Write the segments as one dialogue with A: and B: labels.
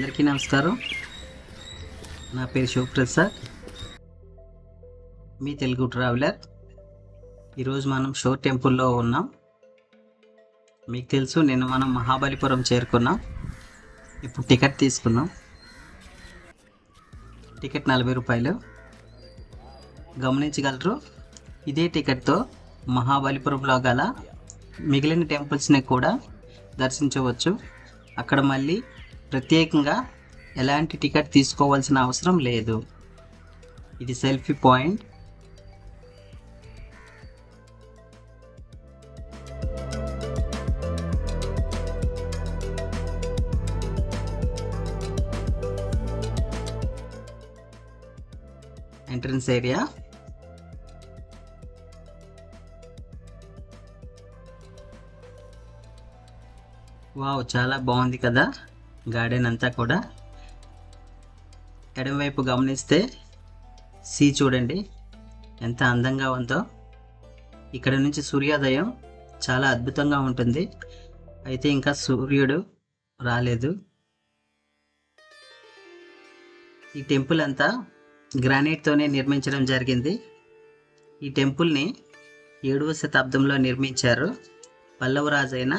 A: అందరికీ నమస్కారం. నా పేరు శివప్రసాద్, మీ తెలుగు ట్రావెలర్. ఈరోజు మనం షోర్ టెంపుల్లో ఉన్నాం. మీకు తెలుసు మనం మహాబలిపురం చేరుకున్నాం. ఇప్పుడు టికెట్ తీసుకున్నాం. టికెట్ 40 రూపాయలు. గమనించగలరు, ఇదే టికెట్తో మహాబలిపురంలో గల మిగిలిన టెంపుల్స్ని కూడా దర్శించవచ్చు. అక్కడ మళ్ళీ ప్రత్యేకంగా ఎలాంటి టికెట్ తీసుకోవాల్సిన అవసరం లేదు. ఇది selfie point. Entrance area. Wow, చాలా బాగుంది కదా గార్డెన్ అంతా కూడా. ఎడమవైపు గమనిస్తే సీ చూడండి ఎంత అందంగా ఉందో. ఇక్కడ నుంచి సూర్యోదయం చాలా అద్భుతంగా ఉంటుంది. అయితే ఇంకా సూర్యుడు రాలేదు. ఈ టెంపుల్ అంతా గ్రానైట్తోనే నిర్మించడం జరిగింది. ఈ టెంపుల్ని 7వ శతాబ్దంలో నిర్మించారు. పల్లవ రాజైన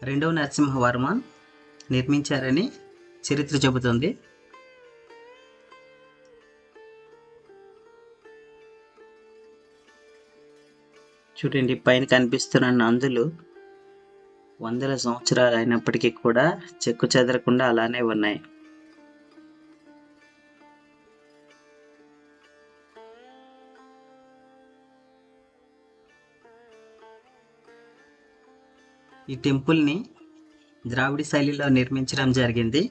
A: 2వ నరసింహవర్మ నిర్మించారని చరిత్ర చెబుతుంది. చూడండి, పైన కనిపిస్తున్న నందులు వందల సంవత్సరాలు అయినప్పటికీ కూడా చెక్కు చెదరకుండా అలానే ఉన్నాయి. ఈ టెంపుల్ని ద్రావిడ శైలిలో నిర్మించడం జరిగింది.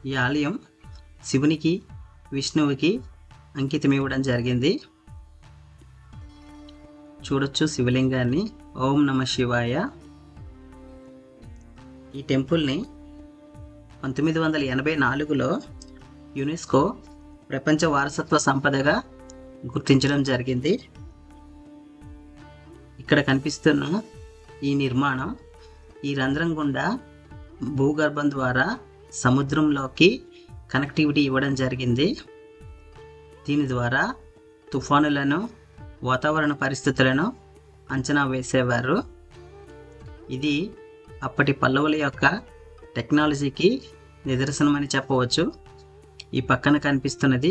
A: ఈ ఆలయం శివునికి, విష్ణువుకి అంకితం ఇవ్వడం జరిగింది. చూడొచ్చు శివలింగాన్ని. ఓం నమ శివాయ. ఈ టెంపుల్ని 1984లో యునెస్కో ప్రపంచ వారసత్వ సంపదగా గుర్తించడం జరిగింది. ఇక్కడ కనిపిస్తున్న ఈ నిర్మాణం ఈ రంధ్రం గుండా భూగర్భం ద్వారా సముద్రంలోకి కనెక్టివిటీ ఇవ్వడం జరిగింది. దీని ద్వారా తుఫానులను, వాతావరణ పరిస్థితులను అంచనా వేసేవారు. ఇది అప్పటి పల్లవుల యొక్క టెక్నాలజీకి నిదర్శనమని చెప్పవచ్చు. ఈ పక్కన కనిపిస్తున్నది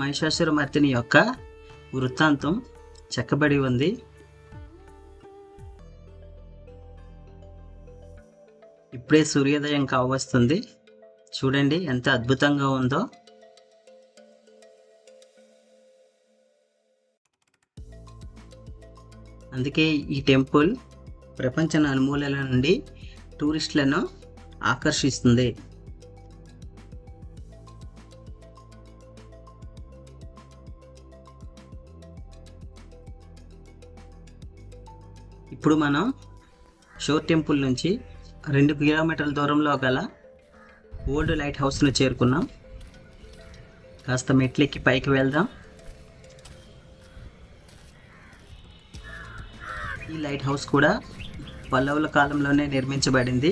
A: మహిషాసురమర్దిని యొక్క వృత్తాంతం చెక్కబడి ఉంది. ఇప్పుడే సూర్యోదయం కావస్తుంది. చూడండి ఎంత అద్భుతంగా ఉందో. అందుకే ఈ టెంపుల్ ప్రపంచ నలుమూలల నుండి టూరిస్టులను ఆకర్షిస్తుంది. ఇప్పుడు మనం షోర్ టెంపుల్ నుంచి 2 కిలోమీటర్ల దూరంలో గల ఓల్డ్ లైట్ హౌస్ను చేరుకున్నాం. కాస్త మెట్లెక్కి పైకి వెళ్దాం. ఈ లైట్ హౌస్ కూడా పల్లవుల కాలంలోనే నిర్మించబడింది.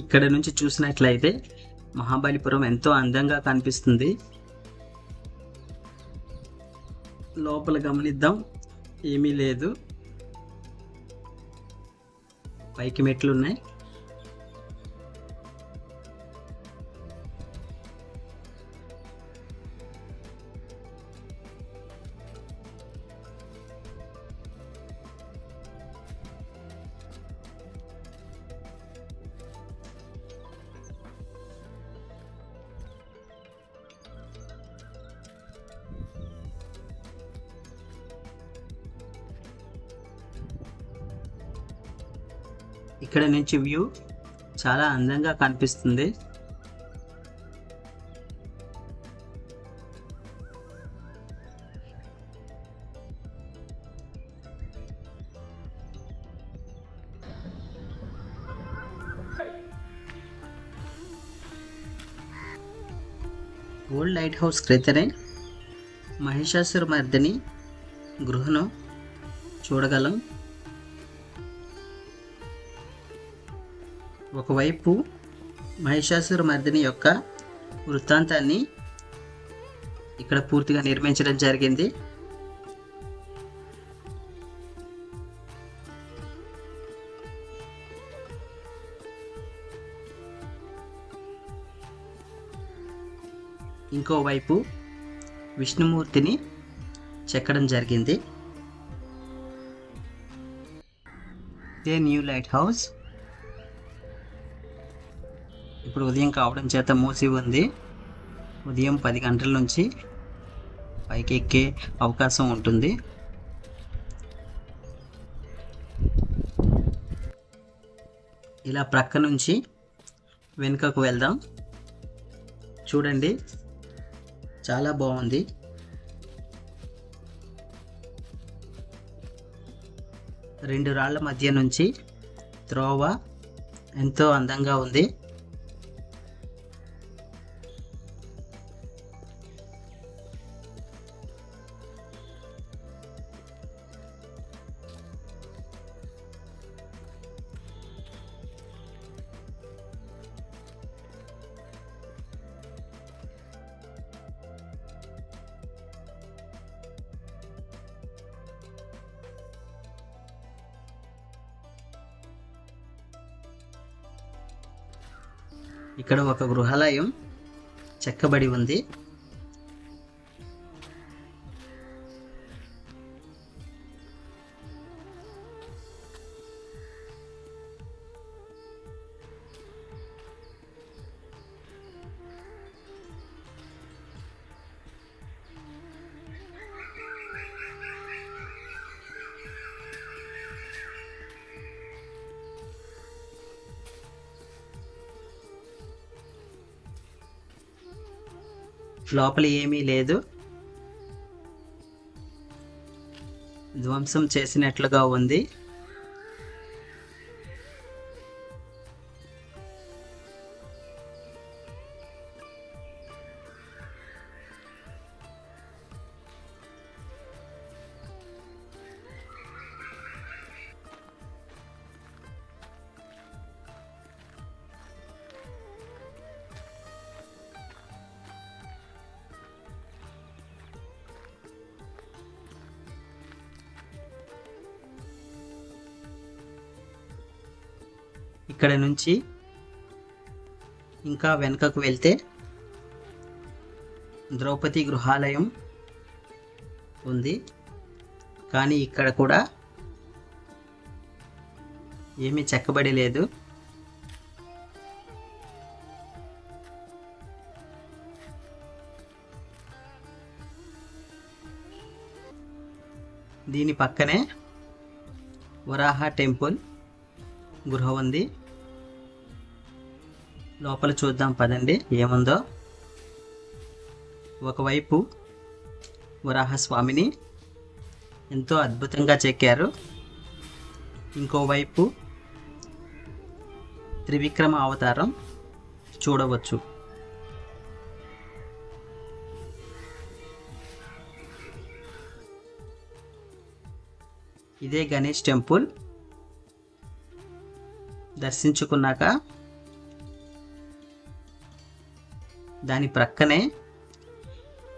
A: ఇక్కడ నుంచి చూసినట్లయితే మహాబలిపురం ఎంతో అందంగా కనిపిస్తుంది. లోపల గమనిద్దాం, ఏమీ లేదు. పైకి మెట్లు ఉన్నాయి. ఇక్కడ నుంచి వ్యూ చాలా అందంగా కనిపిస్తుంది. ఓల్డ్ లైట్ హౌస్ క్రిందనే మహిషాసురమర్దిని గృహను చూడగలం. ఒకవైపు మహిషాసురమర్దిని యొక్క వృత్తాంతాన్ని ఇక్కడ పూర్తిగా నిర్మించడం జరిగింది. ఇంకోవైపు విష్ణుమూర్తిని చెక్కడం జరిగింది. ఇదే న్యూ లైట్ హౌస్. ఇప్పుడు ఉదయం కావడం చేత మూసి ఉంది. ఉదయం 10 గంటల నుంచి పైకి ఎక్కే అవకాశం ఉంటుంది. ఇలా ప్రక్క నుంచి వెనుకకు వెళ్దాం. చూడండి, చాలా బాగుంది. రెండు రాళ్ల మధ్య నుంచి త్రోవ ఎంతో అందంగా ఉంది. ఇక్కడ ఒక గృహాలయం చెక్కబడి ఉంది. లోపల ఏమీ లేదు, ధ్వంసం చేసినట్లుగా ఉంది. ఇక్కడ నుంచి ఇంకా వెనుకకు వెళ్తే ద్రౌపది గృహాలయం ఉంది. కానీ ఇక్కడ కూడా ఏమీ చెక్కబడి లేదు. దీని పక్కనే వరాహ టెంపుల్ గృహ ఉంది. లోపల చూద్దాం పదండి ఏముందో. ఒకవైపు వరాహస్వామిని ఎంతో అద్భుతంగా చెక్కారు. ఇంకోవైపు త్రివిక్రమ అవతారం చూడవచ్చు. ఇదే గణేష్ టెంపుల్. దర్శించుకున్నాక దాని ప్రక్కనే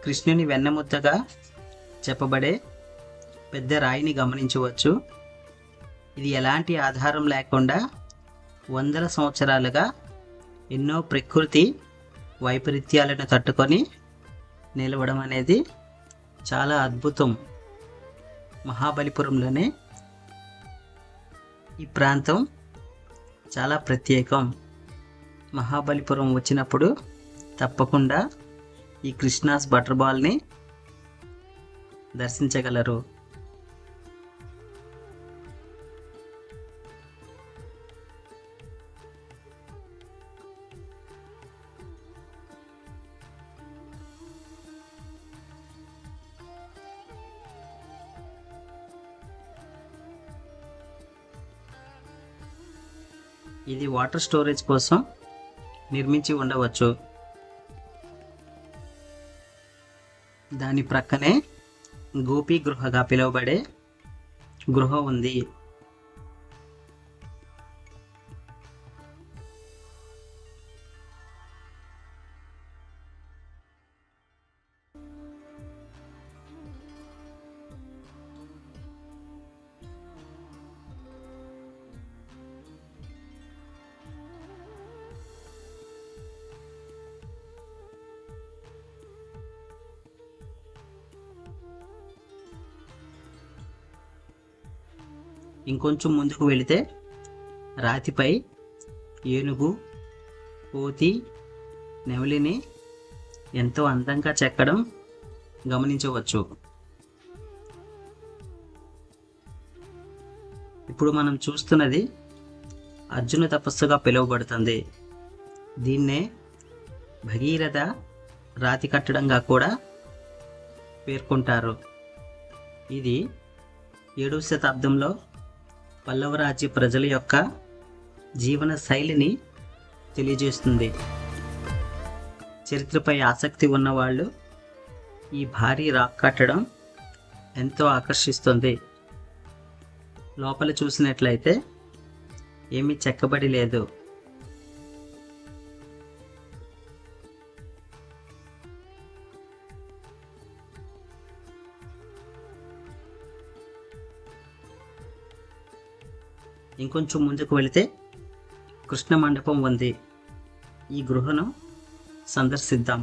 A: కృష్ణుని వెన్నముద్దగా చెప్పబడే పెద్ద రాయిని గమనించవచ్చు. ఇది ఎలాంటి ఆధారం లేకుండా వందల సంవత్సరాలుగా ఎన్నో ప్రకృతి వైపరీత్యాలను తట్టుకొని నిలవడం అనేది చాలా అద్భుతం. మహాబలిపురంలోనే ఈ ప్రాంతం చాలా ప్రత్యేకం. మహాబలిపురం వచ్చినప్పుడు తప్పకుండా ఈ కృష్ణాస్ బటర్ బాల్ని దర్శించగలరు. ఇది వాటర్ స్టోరేజ్ కోసం నిర్మించి ఉండవచ్చు. దాని ప్రక్కనే గోపి గృహగా పిలువబడే గృహ ఉంది. ఇంకొంచెం ముందుకు వెళితే రాతిపై ఏనుగు, కోతి, నెమలిని ఎంతో అందంగా చెక్కడం గమనించవచ్చు. ఇప్పుడు మనం చూస్తున్నది అర్జున తపస్సుగా పిలువబడుతుంది. దీన్నే భగీరథ రాతి కట్టడంగా కూడా పేర్కొంటారు. ఇది 7వ శతాబ్దంలో పల్లవ రాజ్య ప్రజల యొక్క జీవన శైలిని తెలియజేస్తుంది. చరిత్రపై ఆసక్తి ఉన్నవాళ్ళు ఈ భారీ రాక్ కట్టడం ఎంతో ఆకర్షిస్తుంది. లోపల చూసినట్లయితే ఏమీ చెక్కబడి లేదు. ఇంకొంచెం ముందుకు వెళితే కృష్ణ మండపం ఉంది. ఈ గృహను సందర్శిద్దాం.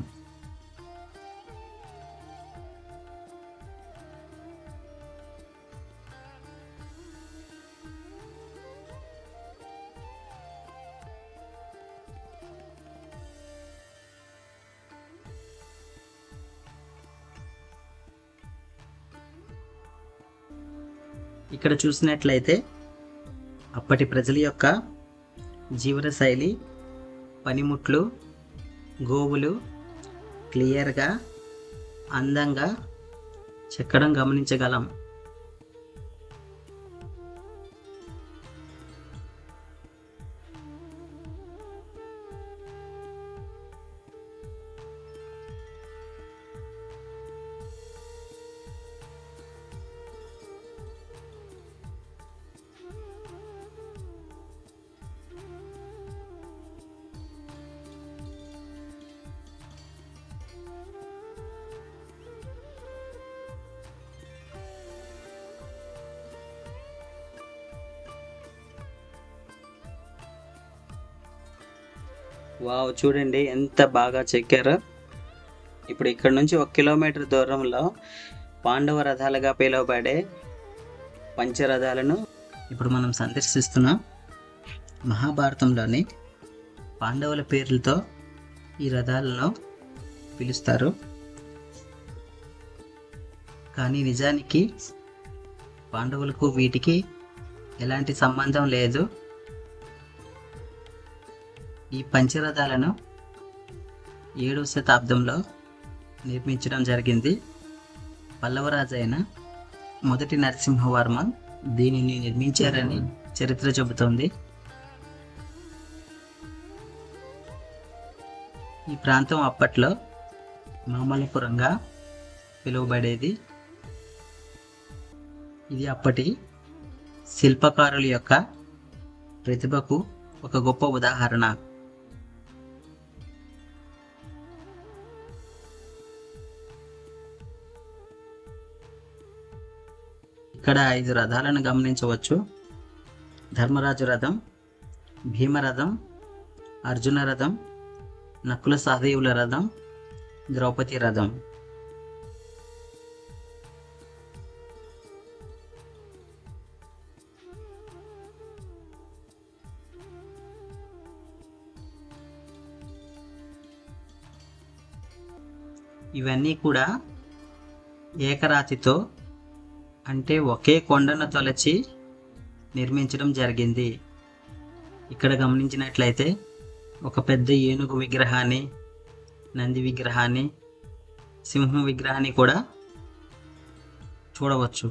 A: ఇక్కడ చూసినట్లయితే అప్పటి ప్రజల యొక్క జీవనశైలి, పనిముట్లు, గోవులు క్లియర్గా అందంగా చెక్కడం గమనించగలం. వావ్, చూడండి ఎంత బాగా చెక్కారో. ఇప్పుడు ఇక్కడ నుంచి 1 కిలోమీటర్ దూరంలో పాండవ రథాలుగా పిలువబడే పంచరథాలను ఇప్పుడు మనం సందర్శిస్తున్నాం. మహాభారతంలోని పాండవుల పేర్లతో ఈ రథాలను పిలుస్తారు. కానీ నిజానికి పాండవులకు వీటికి ఎలాంటి సంబంధం లేదు. ఈ పంచరథాలను 7వ శతాబ్దంలో నిర్మించడం జరిగింది. పల్లవరాజు అయిన మొదటి నరసింహవర్మ దీనిని నిర్మించారని చరిత్ర చెబుతోంది. ఈ ప్రాంతం అప్పట్లో మామల్లపురంగా పిలువబడేది. ఇది అప్పటి శిల్పకారుల యొక్క ప్రతిభకు ఒక గొప్ప ఉదాహరణ. ఇక్కడ 5 రథాలను గమనించవచ్చు. ధర్మరాజు రథం, భీమరథం, అర్జున రథం, నకుల సహదేవుల రథం, ద్రౌపది రథం. ఇవన్నీ కూడా ఏకరాతితో అంటే ఒకే కొండను తొలచి నిర్మించడం జరిగింది. ఇక్కడ గమనించినట్లయితే ఒక పెద్ద ఏనుగు విగ్రహాన్ని, నంది విగ్రహాన్ని, సింహం విగ్రహాన్ని కూడా చూడవచ్చు.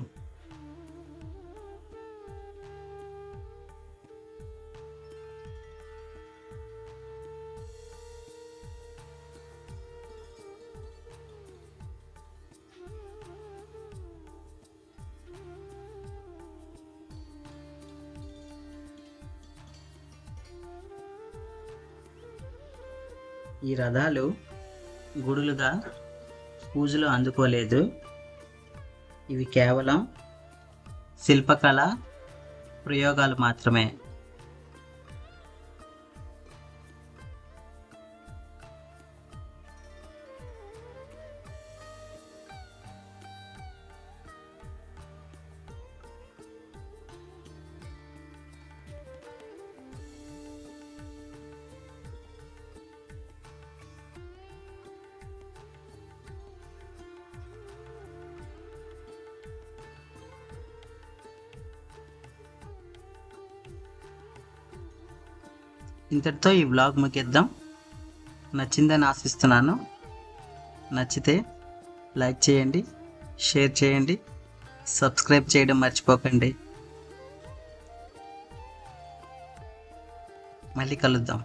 A: ఈ రథాలు గుడులుగా పూజలు అందుకోలేదు. ఇవి కేవలం శిల్పకళ ప్రయోగాలు మాత్రమే. ఇంతటితో ఈ వ్లాగ్ ముగిద్దాం. నచ్చిందని ఆశిస్తున్నాను. నచ్చితే లైక్ చేయండి, షేర్ చేయండి, సబ్స్క్రైబ్ చేయడం మర్చిపోకండి. మళ్ళీ కలుద్దాం.